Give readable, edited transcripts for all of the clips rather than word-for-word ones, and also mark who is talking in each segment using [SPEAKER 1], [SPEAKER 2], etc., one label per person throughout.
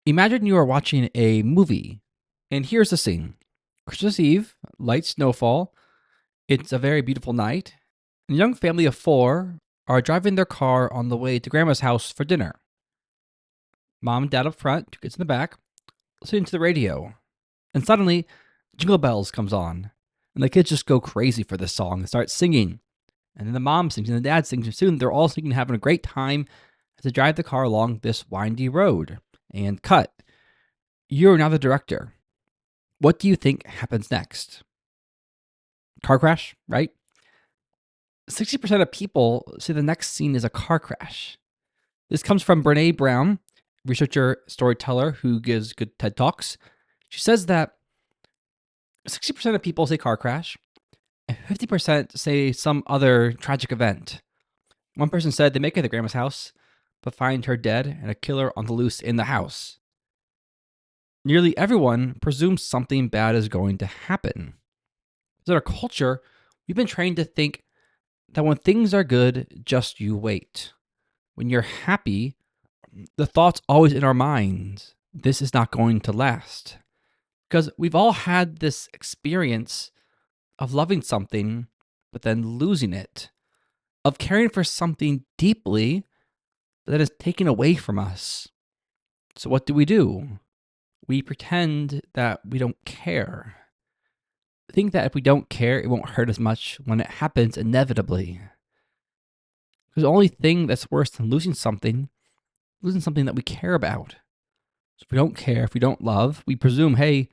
[SPEAKER 1] Imagine you are watching a movie, and here's the scene. Christmas Eve, light snowfall. It's a very beautiful night. A young family of four are driving their car on the way to Grandma's house for dinner. Mom and Dad up front, two kids in the back, listening to the radio. And suddenly, Jingle Bells comes on. And the kids just go crazy for this song and start singing. And then the mom sings and the dad sings. And soon they're all singing, having a great time as they drive the car along this windy road. And cut. You're now the director. What do you think happens next? Car crash, right? 60% of people say the next scene is a car crash. This comes from Brene Brown, researcher, storyteller who gives good TED Talks. She says that 60% of people say car crash, and 50% say some other tragic event. One person said they make it to Grandma's house, but find her dead and a killer on the loose in the house. Nearly everyone presumes something bad is going to happen. In our culture, we've been trained to think that when things are good, just you wait. When you're happy, the thought's always in our minds, this is not going to last. Because we've all had this experience of loving something, but then losing it, of caring for something deeply, but that is taken away from us. So what do? We pretend that we don't care. Think that if we don't care, it won't hurt as much when it happens inevitably. Because the only thing that's worse than losing something that we care about. So if we don't care, if we don't love, we presume, hey,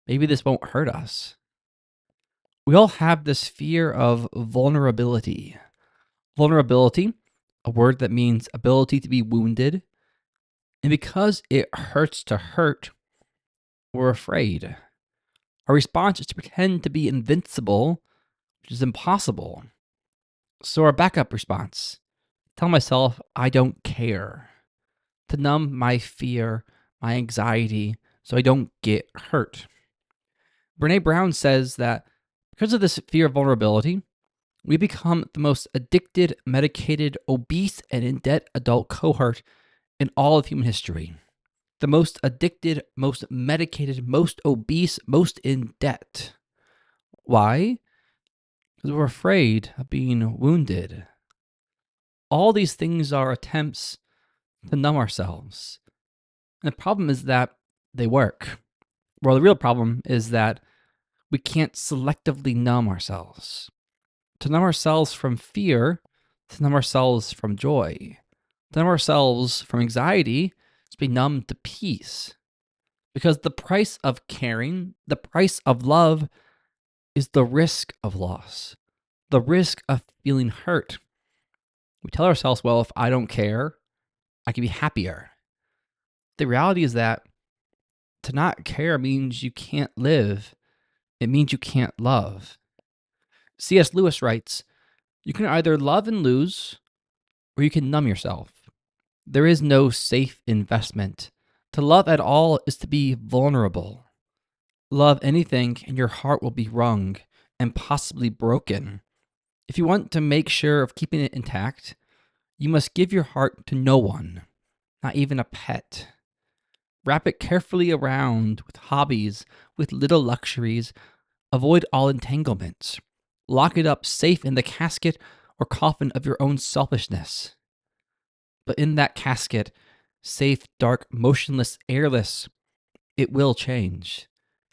[SPEAKER 1] maybe this won't hurt us. We all have this fear of vulnerability. Vulnerability, a word that means ability to be wounded. And because it hurts to hurt, we're afraid. Our response is to pretend to be invincible, which is impossible. So our backup response, tell myself I don't care, to numb my fear, my anxiety, so I don't get hurt. Brene Brown says that because of this fear of vulnerability, we become the most addicted, medicated, obese, and in debt adult cohort in all of human history. The most addicted, most medicated, most obese, most in debt. Why? Because we're afraid of being wounded. All these things are attempts to numb ourselves. And the problem is that they work. Well, the real problem is that we can't selectively numb ourselves. To numb ourselves from fear, to numb ourselves from joy, to numb ourselves from anxiety, to be numb to peace. Because the price of caring, the price of love, is the risk of loss, the risk of feeling hurt. We tell ourselves, well, if I don't care, I can be happier. The reality is that to not care means you can't live. It means you can't love. C.S. Lewis writes, you can either love and lose, or you can numb yourself. There is no safe investment. To love at all is to be vulnerable. Love anything and your heart will be wrung and possibly broken. If you want to make sure of keeping it intact, you must give your heart to no one, not even a pet. Wrap it carefully around with hobbies, with little luxuries. Avoid all entanglements. Lock it up safe in the casket or coffin of your own selfishness. But in that casket, safe, dark, motionless, airless, it will change.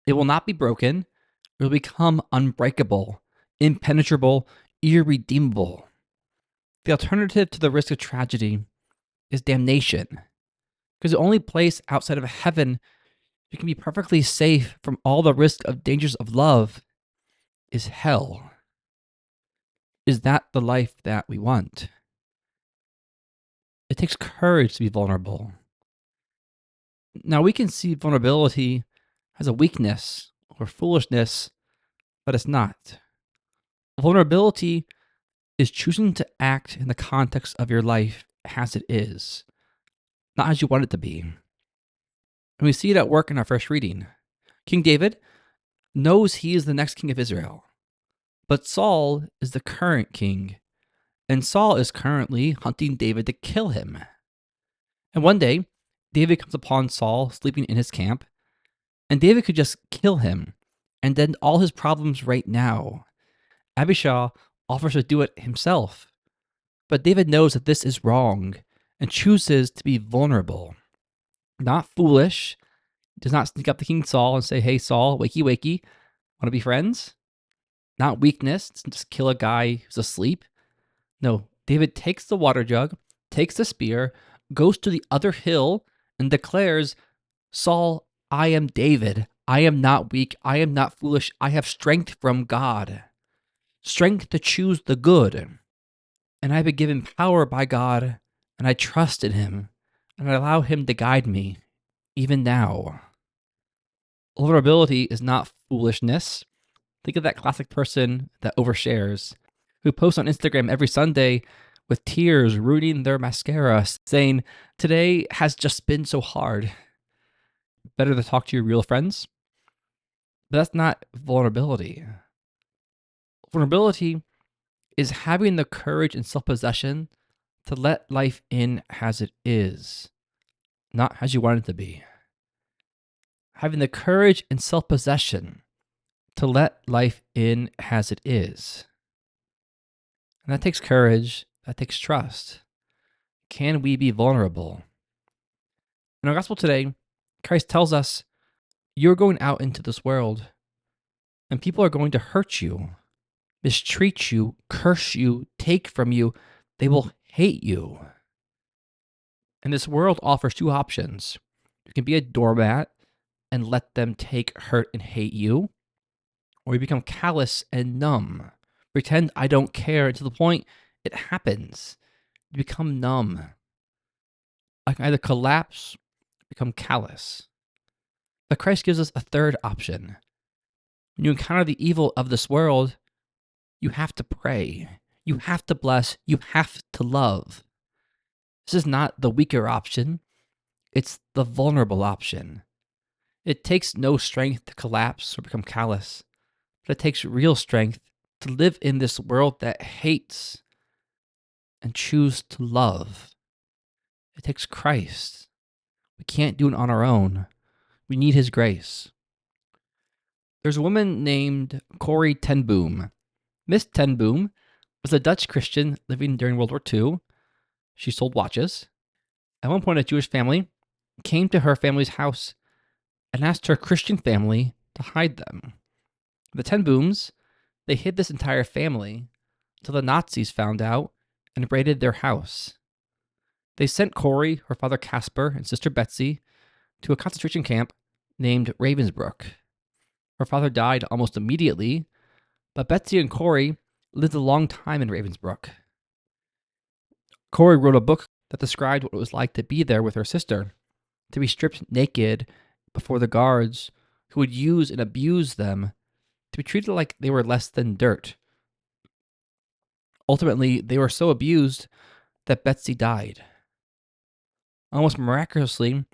[SPEAKER 1] It will not be broken. It will become unbreakable, impenetrable, irredeemable. The alternative to the risk of tragedy is damnation. Because the only place outside of heaven you can be perfectly safe from all the risk of dangers of love is hell. Is that the life that we want? It takes courage to be vulnerable. Now, we can see vulnerability as a weakness or foolishness, but it's not. Vulnerability is choosing to act in the context of your life as it is, not as you want it to be. And we see it at work in our first reading. King David knows he is the next king of Israel, but Saul is the current king, and Saul is currently hunting David to kill him. And one day, David comes upon Saul sleeping in his camp, and David could just kill him and end all his problems right now. Abishai offers to do it himself, but David knows that this is wrong and chooses to be vulnerable. Not foolish, does not sneak up to King Saul and say, "Hey, Saul, wakey, wakey, want to be friends?" Not weakness, just kill a guy who's asleep. No, David takes the water jug, takes the spear, goes to the other hill, and declares, "Saul, I am David. I am not weak. I am not foolish. I have strength from God. Strength to choose the good. And I have been given power by God, and I trust in him, and I allow him to guide me, even now." Vulnerability is not foolishness. Think of that classic person that overshares, who posts on Instagram every Sunday with tears ruining their mascara, saying, "Today has just been so hard." Better to talk to your real friends. But that's not vulnerability. Vulnerability is having the courage and self possession to let life in as it is, not as you want it to be. Having the courage and self possession to let life in as it is. And that takes courage, that takes trust. Can we be vulnerable? In our gospel today, Christ tells us, you're going out into this world, and people are going to hurt you, mistreat you, curse you, take from you. They will hate you. And this world offers two options. You can be a doormat and let them take, hurt, and hate you, or you become callous and numb. Pretend I don't care to the point it happens. You become numb. I can either collapse, become callous. But Christ gives us a third option. When you encounter the evil of this world, you have to pray. You have to bless. You have to love. This is not the weaker option. It's the vulnerable option. It takes no strength to collapse or become callous, but it takes real strength to live in this world that hates and choose to love. It takes Christ. We can't do it on our own. We need his grace. There's a woman named Corrie ten Boom. Miss ten Boom was a Dutch Christian living during World War II. She sold watches. At one point, a Jewish family came to her family's house and asked her Christian family to hide them. The ten Booms, they hid this entire family until the Nazis found out and raided their house. They sent Corrie, her father Casper, and sister Betsy to a concentration camp named Ravensbrück. Her father died almost immediately, but Betsy and Corrie lived a long time in Ravensbrück. Corrie wrote a book that described what it was like to be there with her sister, to be stripped naked before the guards who would use and abuse them, to be treated like they were less than dirt. Ultimately, they were so abused that Betsy died. Almost miraculously,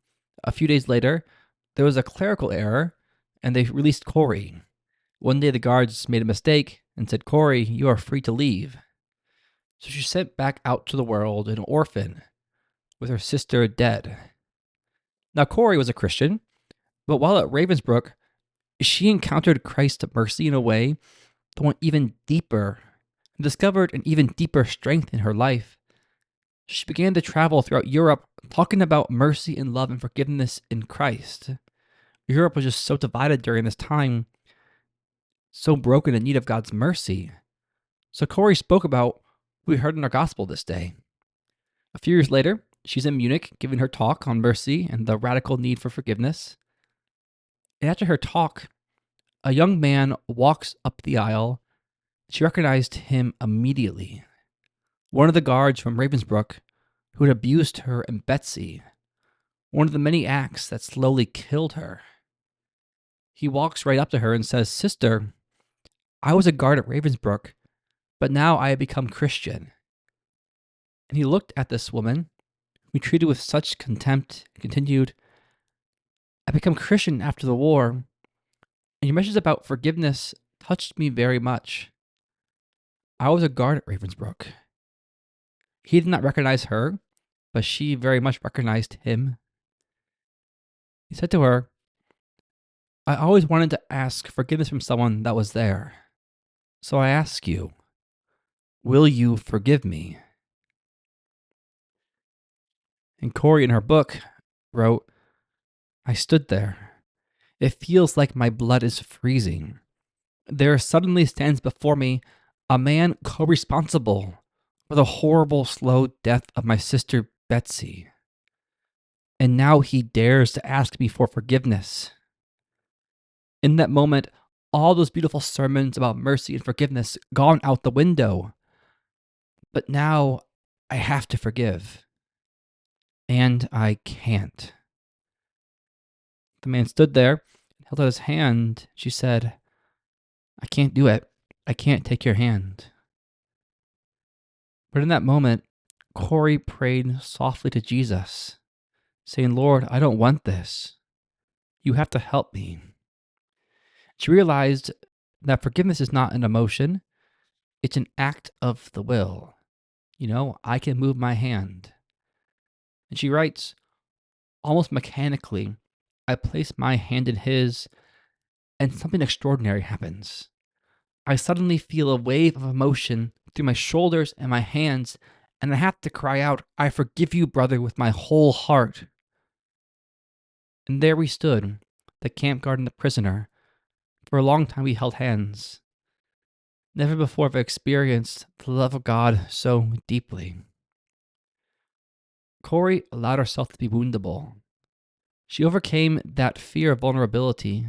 [SPEAKER 1] a few days later, there was a clerical error and they released Corrie. One day the guards made a mistake and said, "Corrie, you are free to leave." So she's sent back out to the world an orphan with her sister dead. Now Corrie was a Christian, but while at Ravensbrück, she encountered Christ's mercy in a way that went even deeper and discovered an even deeper strength in her life. She began to travel throughout Europe talking about mercy and love and forgiveness in Christ. Europe was just so divided during this time, so broken in need of God's mercy. So Corrie spoke about what we heard in our gospel this day. A few years later, she's in Munich giving her talk on mercy and the radical need for forgiveness. And after her talk, a young man walks up the aisle. She recognized him immediately. One of the guards from Ravensbrück who had abused her and Betsy. One of the many acts that slowly killed her. He walks right up to her and says, "Sister, I was a guard at Ravensbrück, but now I have become Christian." And he looked at this woman, who he treated with such contempt, and continued, "I became Christian after the war, and your message about forgiveness touched me very much. I was a guard at Ravensbrück." He did not recognize her, but she very much recognized him. He said to her, I always wanted to ask forgiveness from someone that was there. So I ask you, will you forgive me? And Corey, in her book, wrote, I stood there. It feels like my blood is freezing. There suddenly stands before me a man co responsible for the horrible, slow death of my sister Betsy. And now he dares to ask me for forgiveness. In that moment, all those beautiful sermons about mercy and forgiveness gone out the window. But now I have to forgive. And I can't. The man stood there, held out his hand. She said, I can't do it. I can't take your hand. But in that moment, Corey prayed softly to Jesus, saying, Lord, I don't want this. You have to help me. She realized that forgiveness is not an emotion, it's an act of the will. I can move my hand. And she writes, almost mechanically, I place my hand in his, and something extraordinary happens. I suddenly feel a wave of emotion through my shoulders and my hands, and I have to cry out, I forgive you, brother, with my whole heart. And there we stood, the camp guard and the prisoner. For a long time we held hands. Never before have I experienced the love of God so deeply. Corey allowed herself to be woundable. She overcame that fear of vulnerability.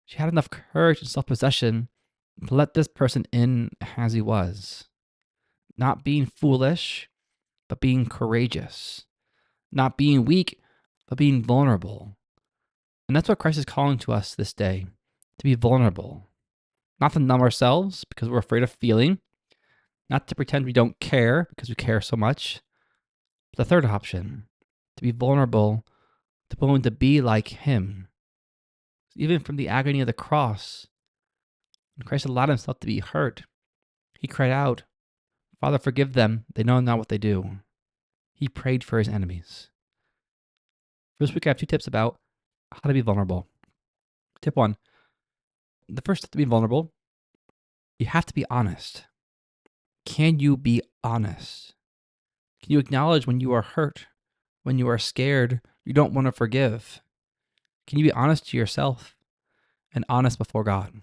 [SPEAKER 1] She had enough courage and self possession to let this person in as he was. Not being foolish, but being courageous. Not being weak, but being vulnerable. And that's what Christ is calling to us this day, to be vulnerable. Not to numb ourselves because we're afraid of feeling, not to pretend we don't care because we care so much. But the third option, to be vulnerable, to be willing to be like Him. Even from the agony of the cross, when Christ allowed Himself to be hurt, He cried out, Father, forgive them. They know not what they do. He prayed for His enemies. For this week, I have 2 tips about how to be vulnerable. Tip 1, the first step to be vulnerable, you have to be honest. Can you be honest? Can you acknowledge when you are hurt, when you are scared, you don't want to forgive? Can you be honest to yourself and honest before God?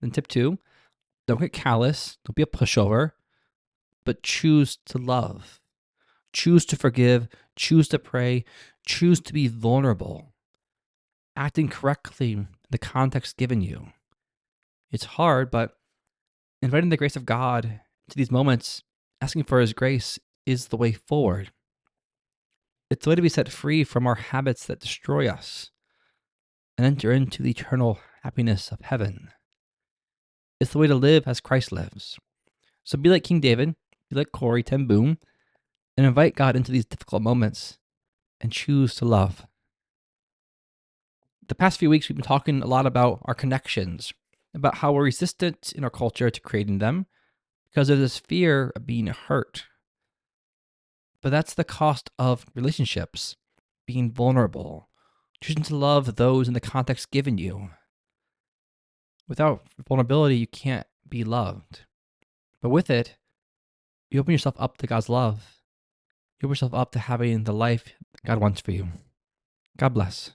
[SPEAKER 1] Then tip 2, don't get callous, don't be a pushover, but choose to love. Choose to forgive, choose to pray, choose to be vulnerable, acting correctly in the context given you. It's hard, but inviting the grace of God to these moments, asking for His grace, is the way forward. It's the way to be set free from our habits that destroy us and enter into the eternal happiness of heaven. It's the way to live as Christ lives. So be like King David, be like Corey ten Boom, and invite God into these difficult moments and choose to love. The past few weeks, we've been talking a lot about our connections, about how we're resistant in our culture to creating them because of this fear of being hurt. But that's the cost of relationships, being vulnerable, choosing to love those in the context given you. Without vulnerability, you can't be loved. But with it, you open yourself up to God's love. You open yourself up to having the life God wants for you. God bless.